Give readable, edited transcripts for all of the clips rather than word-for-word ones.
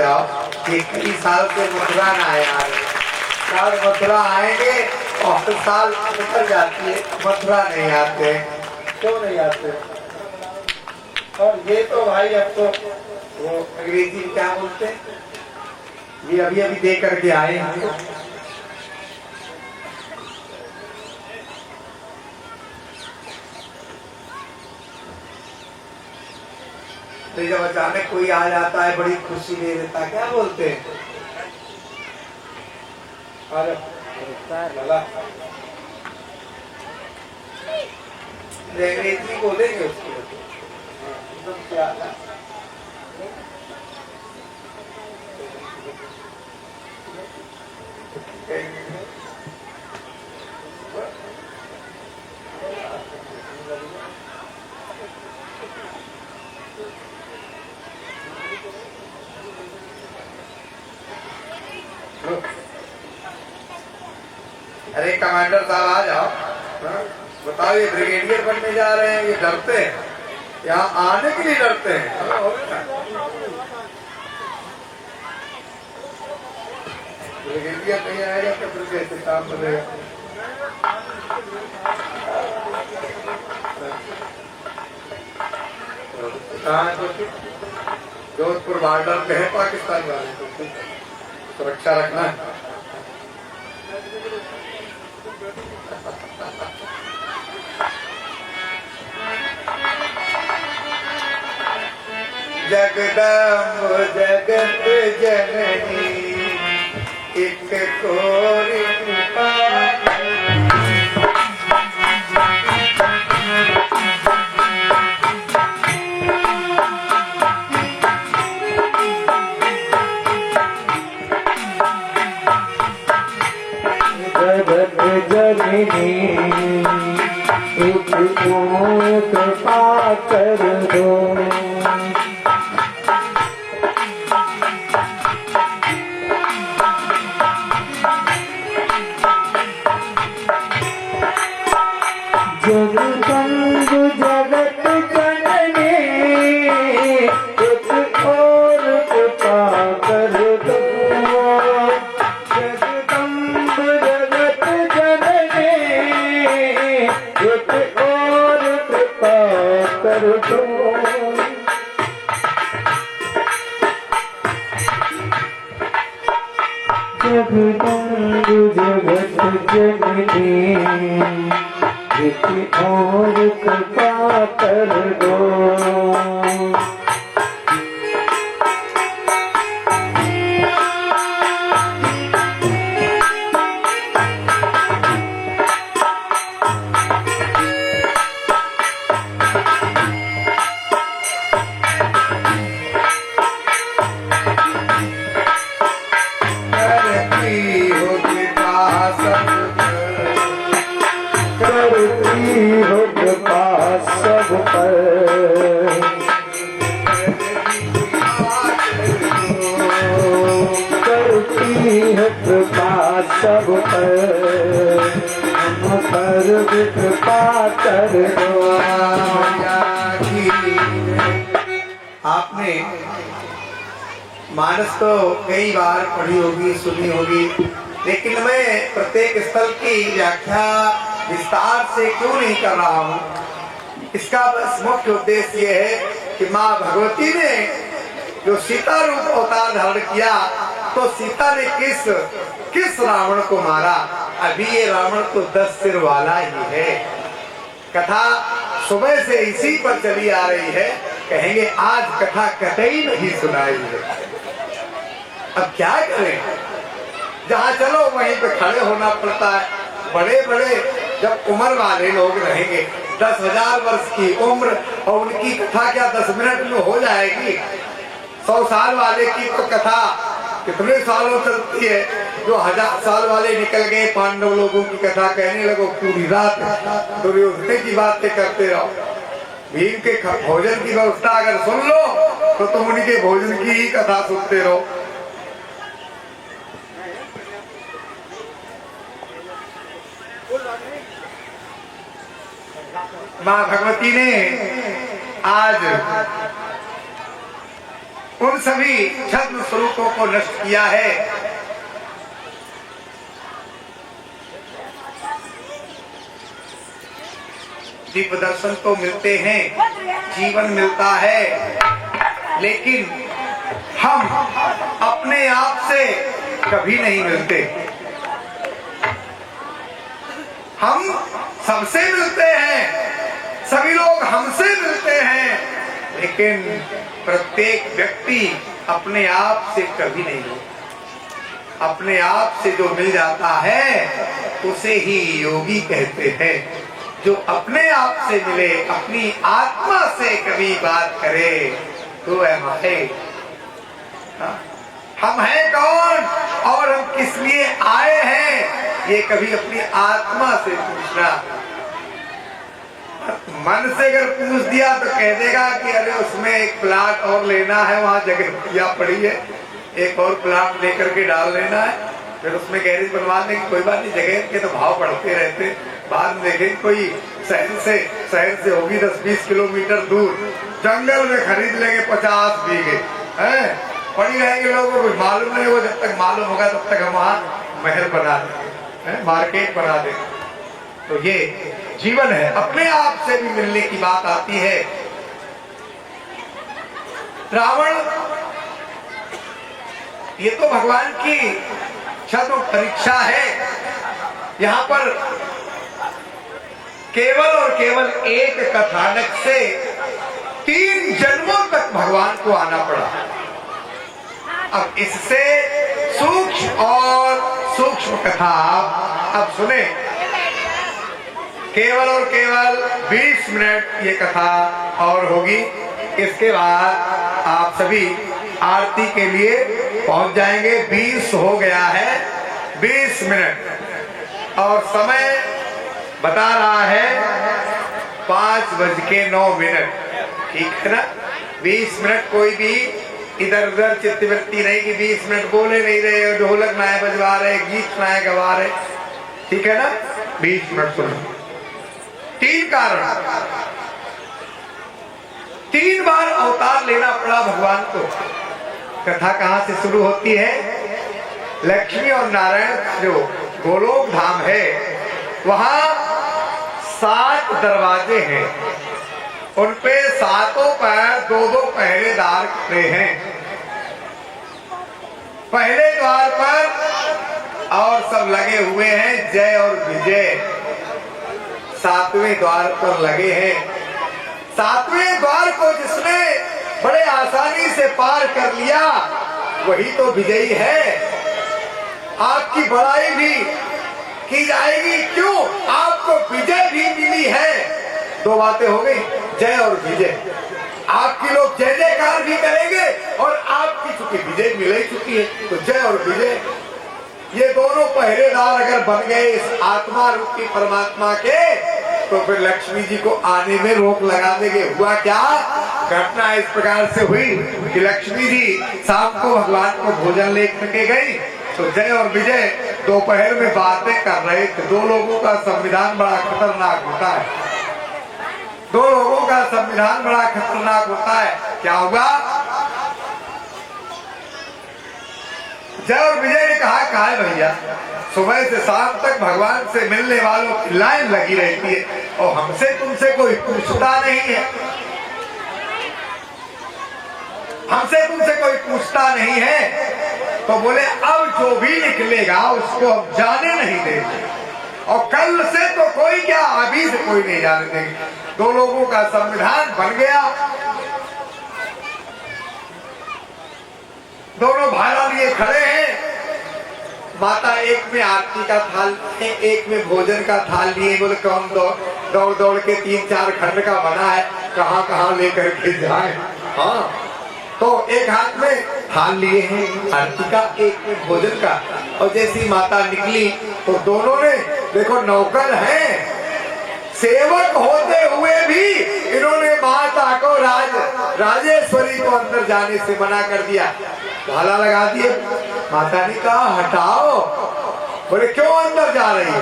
आओ कि कई साल से मथुरा ना आए आ रहे, साल मथुरा आएंगे और हर साल निकल जाती है, मथुरा नहीं आते। क्यों नहीं आते? और ये तो भाई अब तो वो अंग्रेजी में क्या बोलते हैं, ये अभी अभी दे करके आए हैं। तो जब अचानक कोई आ जाता है बड़ी खुशी ले लेता है, क्या बोलते हैं? अरे अंग्रेजी बोलेंगे उसको एकदम क्या अरे कमांडर साहब आ जाओ, बताओ ये ब्रिगेडियर बनने जा रहे हैं, ये डरते हैं, यहाँ आने के लिए डरते हैं। ब्रिगेडियर नहीं आएगा तो फिर कैसे काम बनेगा? कहाँ है तो जोधपुर बॉर्डर पे है पाकिस्तान वाले, तो सुरक्षा रखना है। जगदम्ब जगत जननी एक कोरी जगत जननी एक कृपा कर दो। जगदम्ब जगत जननी एक और कृपा कर दो। जगदम्ब जगत जननी एक और कृपा कर दो। जगदम्ब जगत जननी एक और कृपा कर दो। करती हो कृपा सब पर, करती है कृपा सब पर, हम पर भी कृपा कर दो। आपने मानस तो कई बार पढ़ी होगी, सुनी होगी, लेकिन मैं प्रत्येक स्थल की व्याख्या विस्तार से क्यों नहीं कर रहा हूँ? इसका बस मुख्य उद्देश्य ये है कि माँ भगवती ने जो सीता रूप अवतार धारण किया, तो सीता ने किस रावण को मारा? अभी ये रावण तो 10 सिर वाला ही है। कथा सुबह से इसी पर चली आ रही है, कहेंगे आज कथा कतई नहीं सुनाई है। अब क्या करें, जहाँ चलो वहीं पे खड़े होना पड़ता है। बड़े बड़े जब उम्र वाले लोग रहेंगे, 10,000 वर्ष की उम्र, और उनकी कथा क्या 10 मिनट में हो जाएगी? 100 साल वाले की तो कथा कितने सालों चलती है। जो 1000 साल वाले निकल गए, पांडव लोगों की कथा कहने लगो पूरी रात, दुर्योधन की बातें करते रहो। भीम के भोजन की व्यवस्था अगर सुन लो तो तुम उनके भोजन की ही कथा सुनते रहो। माँ भगवती ने आज उन सभी छद्म स्वरूपों को नष्ट किया है। दिव्य दर्शन तो मिलते हैं, जीवन मिलता है, लेकिन हम अपने आप से कभी नहीं मिलते। हम सबसे मिलते हैं, सभी लोग हमसे मिलते हैं, लेकिन प्रत्येक व्यक्ति अपने आप से कभी नहीं मिलता। अपने आप से जो मिल जाता है उसे ही योगी कहते हैं। जो अपने आप से मिले, अपनी आत्मा से कभी बात करे तो है हम हैं कौन और हम किस लिए आए हैं, ये कभी अपनी आत्मा से पूछना। मन से अगर पूछ दिया तो कह देगा कि अरे उसमें एक प्लाट और लेना है, वहां जगह पड़ी है, एक और प्लाट लेकर के डाल लेना है, फिर उसमें गैरेज बनवा देंगे, कोई बात नहीं, जगह के तो भाव बढ़ते रहते। बाद में देखेंगे कोई शहर से होगी 10-20 किलोमीटर दूर, जंगल में खरीद लेंगे 50 बीघे, पड़ी रहेंगे, लोगों को मालूम नहीं हो, जब तक मालूम होगा तब तक हम वहाँ महल बना देंगे, मार्केट बना देंगे। तो ये जीवन है। अपने आप से भी मिलने की बात आती है। रावण ये तो भगवान की छद्म परीक्षा है। यहाँ पर केवल और केवल एक कथानक से 3 जन्मों तक भगवान को आना पड़ा। अब इससे सूक्ष्म कथा अब सुने। केवल और केवल 20 मिनट ये कथा और होगी। इसके बाद आप सभी आरती के लिए पहुंच जाएंगे। 20 हो गया है, 20 मिनट और समय बता रहा है 5:09। ठीक है ना? 20 मिनट कोई भी इधर उधर चित्तवृत्ति नहीं कि 20 मिनट बोले नहीं रहे, ढोलक ना बजवा रहे, गीत ना गवा रहे। ठीक है ना? 20 मिनट सुनो। 3 कारण, 3 बार अवतार लेना पड़ा भगवान को। कथा कहां से शुरू होती है? लक्ष्मी और नारायण जो गोलोक धाम है, वहां 7 दरवाजे हैं। उनपे 7 पर 2-2 पहरेदार खड़े हैं। पहले द्वार पर और सब लगे हुए हैं जय और विजय। 7वें द्वार पर लगे हैं। 7वें द्वार को जिसने बड़े आसानी से पार कर लिया वही तो विजयी है। आपकी बड़ाई भी की जाएगी, क्यों? आपको विजय भी मिली है। 2 बातें हो गई, जय और विजय। आपकी लोग जय जयकार भी करेंगे और आपकी चूंकि विजय मिल ही चुकी है, तो जय और विजय, ये दोनों पहरेदार अगर बन गए इस आत्मा रूपी परमात्मा के, तो फिर लक्ष्मी जी को आने में रोक लगा देंगे। हुआ क्या? घटना इस प्रकार से हुई कि लक्ष्मी जी शाम को भगवान को भोजन लेकर के गई, तो जय और विजय दोपहर में बातें कर रहे थे। 2 लोगों का संविधान बड़ा खतरनाक होता है। 2 लोगों का संविधान बड़ा खतरनाक होता है। क्या हुआ? जय और विजय ने कहा, कहा है भैया, सुबह से शाम तक भगवान से मिलने वालों की लाइन लगी रहती है और हमसे तुमसे कोई पूछता नहीं है, हमसे तुमसे कोई पूछता नहीं है। तो बोले अब जो भी निकलेगा उसको हम जाने नहीं देंगे, और कल से तो कोई क्या, अभी से कोई नहीं जाने देंगे। 2 लोगों का संविधान बन गया। दोनों भाला लिए खड़े हैं। माता एक में आरती का थाल, एक में भोजन का थाल लिए। बोले कौन दौड़ दौड़ के 3-4 खंड का बना है, कहाँ कहाँ लेकर के जाए। हाँ, तो एक हाथ में थाल लिए हैं आरती का, एक में भोजन का। और जैसी माता निकली तो दोनों ने, देखो नौकर हैं, सेवक होते हुए भी इन्होंने माता को राजेश्वरी को अंदर जाने से मना कर दिया। भाला लगा दिए। माता ने कहा हटाओ। बोले क्यों अंदर जा रही है?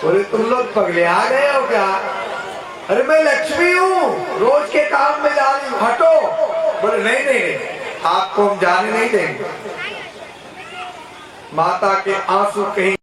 बोले तुम लोग पगले आ गए हो क्या? अरे मैं लक्ष्मी हूँ, रोज के काम में जा रही हूँ, हटो। बोले नहीं नहीं नहीं, आपको हम जाने नहीं देंगे। माता के आंसू कहीं